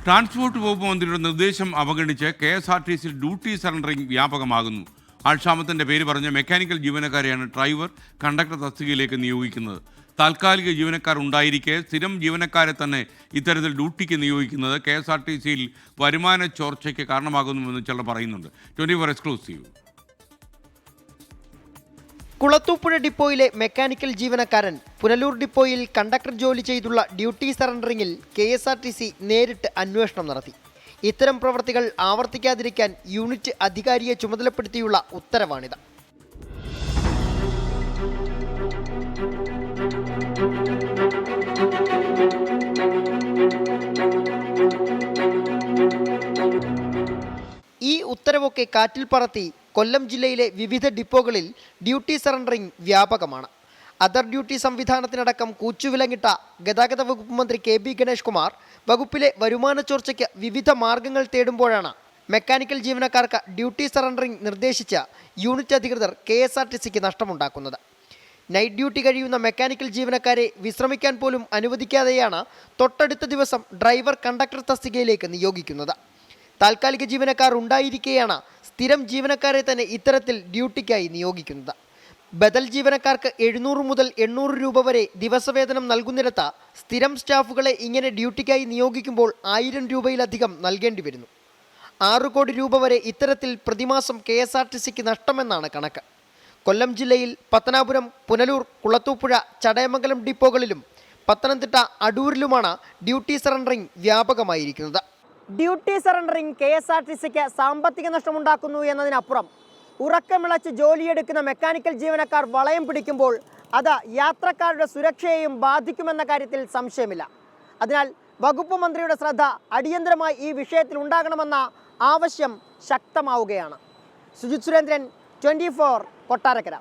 Transport വകുപ്പ് മന്ത്രിയുടെ നിർദ്ദേശം അവഗണിച്ച് KSRTC ഡ്യൂട്ടി സറണ്ടറിംഗ് വ്യാപകമാകുന്നു. ആൾക്ഷാമത്തിന്റെ പേര് പറഞ്ഞ് മെക്കാനിക്കൽ ജീവനക്കാരെയാണ് ഡ്രൈവർ, കണ്ടക്ടർ തസ്തികയിലേക്ക് നിയോഗിക്കുന്നത്. താൽക്കാലിക ജീവനക്കാർ ഉണ്ടായിരിക്കെ സ്ഥിരം ജീവനക്കാരെ തന്നെ ഇത്തരത്തിൽ ഡ്യൂട്ടിക്ക് നിയോഗിക്കുന്നത് KSRTCയിൽ വരുമാന ചോർച്ചയ്ക്ക് കാരണമാകുന്നുവെന്ന് ചിലർ പറയുന്നുണ്ട്. 24 എക്സ്ക്ലൂസീവ്. കുളത്തൂപ്പുഴ ഡിപ്പോയിലെ മെക്കാനിക്കൽ ജീവനക്കാരൻ പുനലൂർ ഡിപ്പോയിൽ കണ്ടക്ടർ ജോലി ചെയ്തുള്ള ഡ്യൂട്ടി സറണ്ടറിംഗിൽ KSRTC നേരിട്ട് അന്വേഷണം നടത്തി. ഇത്തരം പ്രവൃത്തികൾ ആവർത്തിക്കാതിരിക്കാൻ യൂണിറ്റ് അധികാരിയെ ചുമതലപ്പെടുത്തിയുള്ള ഉത്തരവാണിത്. ഈ ഉത്തരവൊക്കെ കാറ്റിൽ പറത്തി കൊല്ലം ജില്ലയിലെ വിവിധ ഡിപ്പോകളിൽ ഡ്യൂട്ടി സറണ്ടറിംഗ് വ്യാപകമാണ്. അതർ ഡ്യൂട്ടി സംവിധാനത്തിനടക്കം കൂച്ചുവിലങ്ങിട്ട ഗതാഗത വകുപ്പ് മന്ത്രി KB ഗണേഷ് കുമാർ വകുപ്പിലെ വരുമാന ചോർച്ചയ്ക്ക് വിവിധ മാർഗങ്ങൾ തേടുമ്പോഴാണ് മെക്കാനിക്കൽ ജീവനക്കാർക്ക് ഡ്യൂട്ടി സറണ്ടറിംഗ് നിർദ്ദേശിച്ച യൂണിറ്റ് അധികൃതർ KSRTCക്ക് നഷ്ടമുണ്ടാക്കുന്നത്. നൈറ്റ് ഡ്യൂട്ടി കഴിയുന്ന മെക്കാനിക്കൽ ജീവനക്കാരെ വിശ്രമിക്കാൻ പോലും അനുവദിക്കാതെയാണ് തൊട്ടടുത്ത ദിവസം ഡ്രൈവർ, കണ്ടക്ടർ തസ്തികയിലേക്ക് നിയോഗിക്കുന്നത്. താൽക്കാലിക ജീവനക്കാർ ഉണ്ടായിരിക്കെയാണ് സ്ഥിരം ജീവനക്കാരെ തന്നെ ഇത്തരത്തിൽ ഡ്യൂട്ടിക്കായി നിയോഗിക്കുന്നത്. ബദൽ ജീവനക്കാർക്ക് 700 മുതൽ 800 രൂപ വരെ ദിവസവേതനം നൽകുന്നിടത്ത് സ്ഥിരം സ്റ്റാഫുകളെ ഇങ്ങനെ ഡ്യൂട്ടിക്കായി നിയോഗിക്കുമ്പോൾ 1000 രൂപയിലധികം നൽകേണ്ടി വരുന്നു. 6 കോടി രൂപ വരെ ഇത്തരത്തിൽ പ്രതിമാസം KSRTCക്ക് നഷ്ടമെന്നാണ് കണക്ക്. കൊല്ലം ജില്ലയിൽ Pathanapuram, Punalur, Kulathupuzha, Chadayamangalam ഡിപ്പോകളിലും Pathanamthitta, അടൂരിലുമാണ് duty surrendering വ്യാപകമായിരിക്കുന്നത്. Duty surrendering KSRTCക്ക് സാമ്പത്തിക നഷ്ടമുണ്ടാക്കുന്നു എന്നതിനപ്പുറം ഉറക്കമിളച്ച് ജോലിയെടുക്കുന്ന മെക്കാനിക്കൽ ജീവനക്കാർ വളയം പിടിക്കുമ്പോൾ അത് യാത്രക്കാരുടെ സുരക്ഷയെയും ബാധിക്കുമെന്ന കാര്യത്തിൽ സംശയമില്ല. അതിനാൽ വകുപ്പ് മന്ത്രിയുടെ ശ്രദ്ധ അടിയന്തരമായി ഈ വിഷയത്തിൽ ഉണ്ടാകണമെന്ന ആവശ്യം ശക്തമാവുകയാണ്. സുജിത് സുരേന്ദ്രൻ, 24 കൊട്ടാരക്കര.